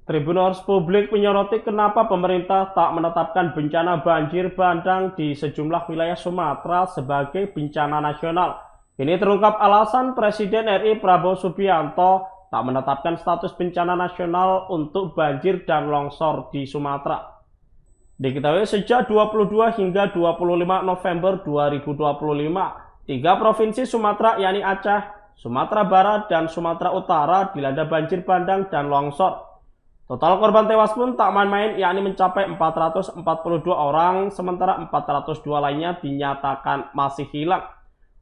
Tribuners publik menyoroti kenapa pemerintah tak menetapkan bencana banjir bandang di sejumlah wilayah Sumatera sebagai bencana nasional. Ini terungkap alasan Presiden RI Prabowo Subianto tak menetapkan status bencana nasional untuk banjir dan longsor di Sumatera. Diketahui sejak 22 hingga 25 November 2025, tiga provinsi Sumatera yakni Aceh, Sumatera Barat, dan Sumatera Utara dilanda banjir bandang dan longsor. Total korban tewas pun tak main-main, yakni mencapai 442 orang, sementara 402 lainnya dinyatakan masih hilang.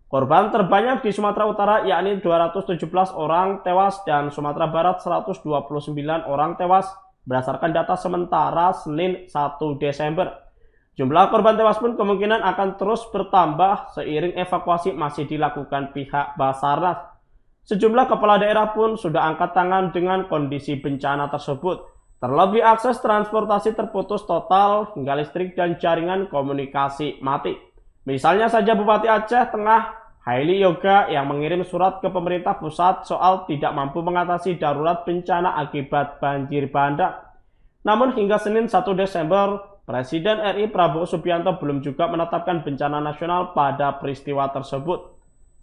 Korban terbanyak di Sumatera Utara yakni 217 orang tewas dan Sumatera Barat 129 orang tewas berdasarkan data sementara Senin 1 Desember. Jumlah korban tewas pun kemungkinan akan terus bertambah seiring evakuasi masih dilakukan pihak Basarnas. Sejumlah kepala daerah pun sudah angkat tangan dengan kondisi bencana tersebut. Terlebih akses transportasi terputus total hingga listrik dan jaringan komunikasi mati. Misalnya saja Bupati Aceh Tengah, Haili Yoga, yang mengirim surat ke pemerintah pusat soal tidak mampu mengatasi darurat bencana akibat banjir bandang. Namun hingga Senin 1 Desember, Presiden RI Prabowo Subianto belum juga menetapkan bencana nasional pada peristiwa tersebut.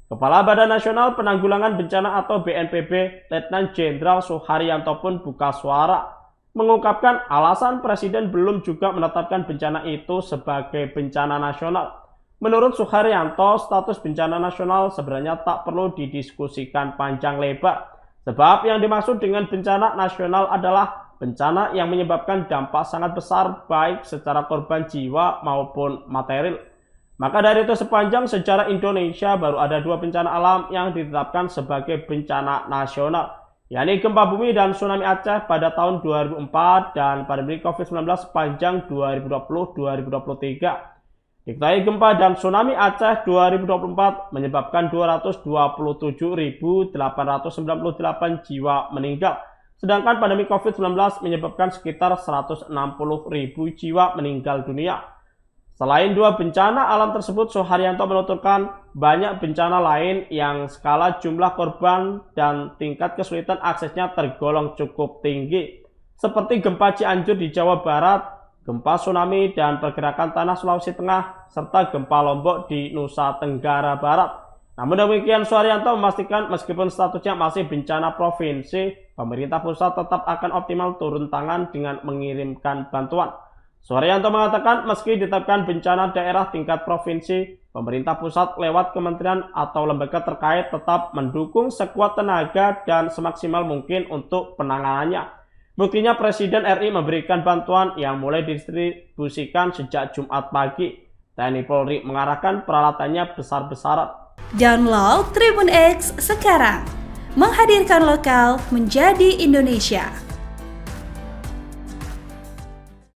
Kepala Badan Nasional Penanggulangan Bencana atau BNPB, Letnan Jenderal Suharyanto pun buka suara, mengungkapkan alasan Presiden belum juga menetapkan bencana itu sebagai bencana nasional. Menurut Suharyanto, status bencana nasional sebenarnya tak perlu didiskusikan panjang lebar, sebab yang dimaksud dengan bencana nasional adalah bencana yang menyebabkan dampak sangat besar baik secara korban jiwa maupun material. Maka dari itu sepanjang sejarah Indonesia baru ada dua bencana alam yang ditetapkan sebagai bencana nasional, yakni gempa bumi dan tsunami Aceh pada tahun 2004 dan pandemi COVID-19 sepanjang 2020-2023. Diketahui gempa dan tsunami Aceh 2024 menyebabkan 227.898 jiwa meninggal, sedangkan pandemi COVID-19 menyebabkan sekitar 160.000 jiwa meninggal dunia. Selain dua bencana alam tersebut, Suharyanto menuturkan banyak bencana lain yang skala jumlah korban dan tingkat kesulitan aksesnya tergolong cukup tinggi, seperti gempa Cianjur di Jawa Barat, gempa tsunami dan pergerakan tanah Sulawesi Tengah, serta gempa Lombok di Nusa Tenggara Barat. Namun demikian, Suharyanto memastikan meskipun statusnya masih bencana provinsi, pemerintah pusat tetap akan optimal turun tangan dengan mengirimkan bantuan. Suharyanto mengatakan meski ditetapkan bencana daerah tingkat provinsi, pemerintah pusat lewat kementerian atau lembaga terkait tetap mendukung sekuat tenaga dan semaksimal mungkin untuk penanganannya. Buktinya Presiden RI memberikan bantuan yang mulai didistribusikan sejak Jumat pagi. TNI Polri mengarahkan peralatannya besar-besaran. Download Tribun X sekarang, menghadirkan lokal menjadi Indonesia.